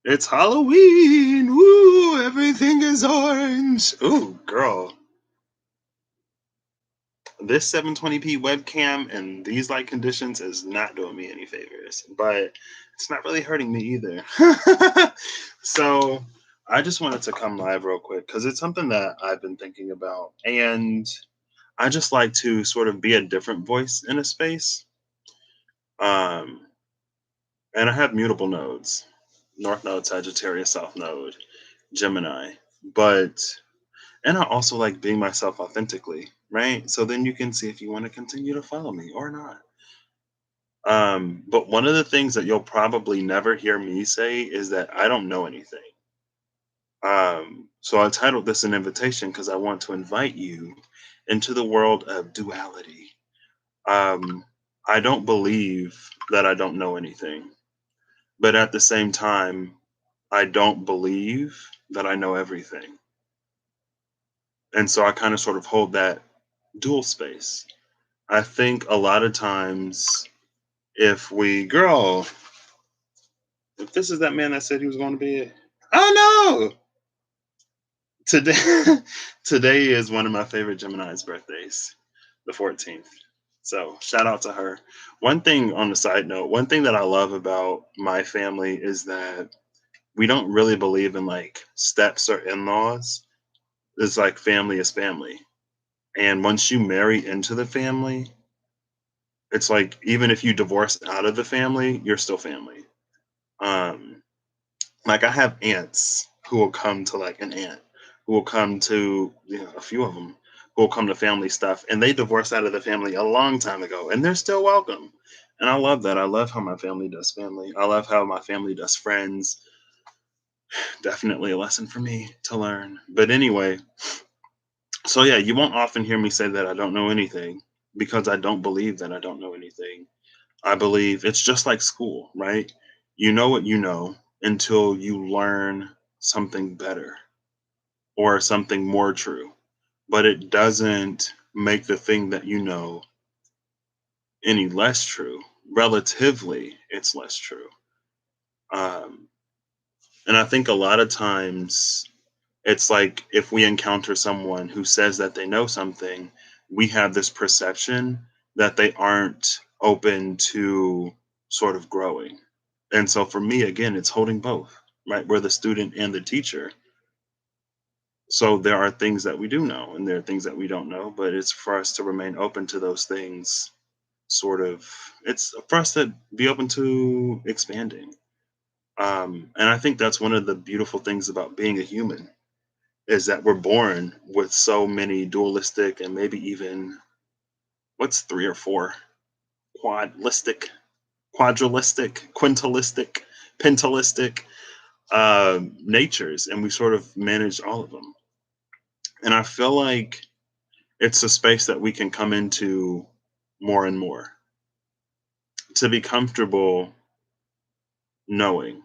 It's Halloween. Woo! Everything is orange. Ooh, girl. This 720p webcam and these light conditions is not doing me any favors, but it's not really hurting me either. So I just wanted to come live real quick because it's something that I've been thinking about. And I just like to sort of be a different voice in a space. Um, and I have mutable nodes: North Node, Sagittarius, South Node, Gemini. But and I also like being myself authentically, right? So then you can see if you want to continue to follow me or not. But one of the things that you'll probably never hear me say is that I don't know anything. So I titled this an invitation because I want to invite you into the world of duality. Um, I don't believe that I don't know anything, but at the same time, I don't believe that I know everything. And so I kind of sort of hold that dual space. I think a lot of times, if we, girl, if this is that man that said he was going to be, oh no, today, today is one of my favorite Gemini's birthdays, the 14th. So shout out to her. One thing on the side note, one thing that I love about my family is that we don't really believe in like steps or in-laws. It's like family is family. And once you marry into the family, it's like even if you divorce out of the family, you're still family. Um, like I have aunts who will come to like an aunt who will come to a few of them who will come to family stuff, and they divorced out of the family a long time ago, and they're still welcome. And I love that. I love how my family does family. I love how my family does friends. Definitely a lesson for me to learn. But anyway, so yeah, you won't often hear me say that I don't know anything because I don't believe that I don't know anything. I believe it's just like school, right? You know what you know until you learn something better or something more true. But it doesn't make the thing that you know any less true. Relatively, it's less true. Um, and I think a lot of times it's like if we encounter someone who says that they know something, we have this perception that they aren't open to sort of growing. And so for me, again, it's holding both, right? We're the student and the teacher. So there are things that we do know and there are things that we don't know, but it's for us to remain open to those things, sort of, it's for us to be open to expanding. And I think that's one of the beautiful things about being a human is that we're born with so many dualistic and maybe even what's three or four quadlistic, quadralistic, quintalistic, pentalistic natures, and we sort of manage all of them. And I feel like it's a space that we can come into more and more to be comfortable knowing,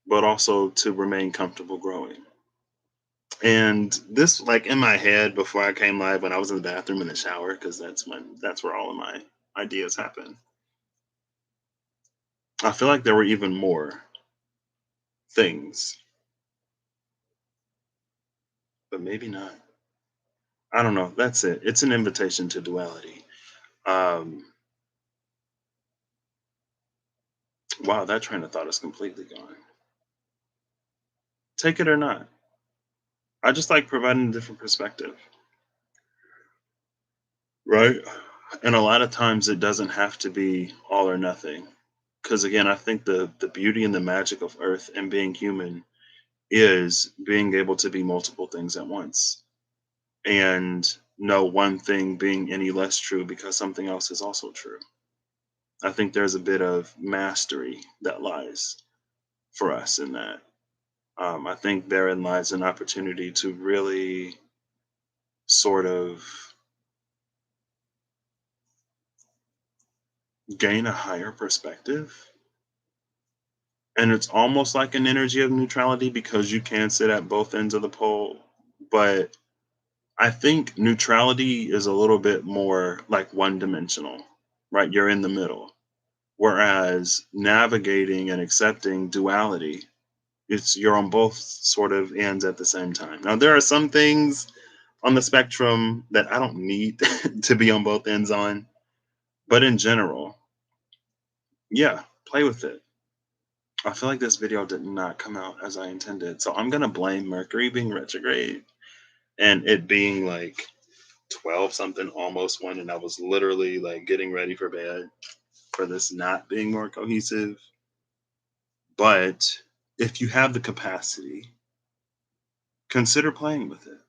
but also to remain comfortable growing. And this, like in my head before I came live, when I was in the bathroom in the shower, because that's where all of my ideas happen. I feel like there were even more things, but maybe not. I don't know. That's it. It's an invitation to duality. Um, wow, that train of thought is completely gone. Take it or not. I just like providing a different perspective, right? And a lot of times it doesn't have to be all or nothing. Because again, I think the beauty and the magic of Earth and being human is being able to be multiple things at once and no one thing being any less true because something else is also true. I think there's a bit of mastery that lies for us in that. I think therein lies an opportunity to really sort of gain a higher perspective. And it's almost like an energy of neutrality because you can sit at both ends of the pole. But I think neutrality is a little bit more like one dimensional, right? You're in the middle. Whereas navigating and accepting duality You're on both sort of ends at the same time. Now there are some things on the spectrum that I don't need to be on both ends on, but in general, yeah, play with it. I feel like this video did not come out as I intended, so I'm gonna blame Mercury being retrograde and it being like 12 something, almost one, and I was literally like getting ready for bed for this not being more cohesive. But if you have the capacity, consider playing with it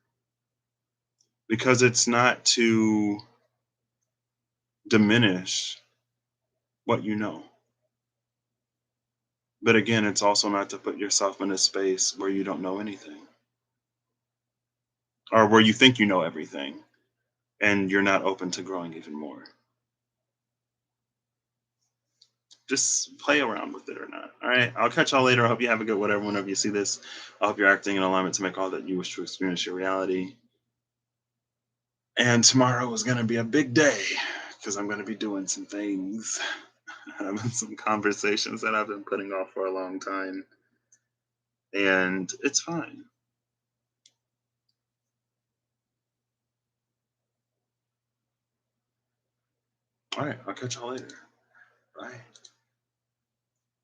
because it's not to diminish what you know. But again, it's also not to put yourself in a space where you don't know anything or where you think you know everything and you're not open to growing even more. Just play around with it or not. All right. I'll catch y'all later. I hope you have a good whatever whenever you see this. I hope you're acting in alignment to make all that you wish to experience your reality. And tomorrow is going to be a big day because I'm going to be doing some things, having some conversations that I've been putting off for a long time. And it's fine. All right. I'll catch y'all later. Bye.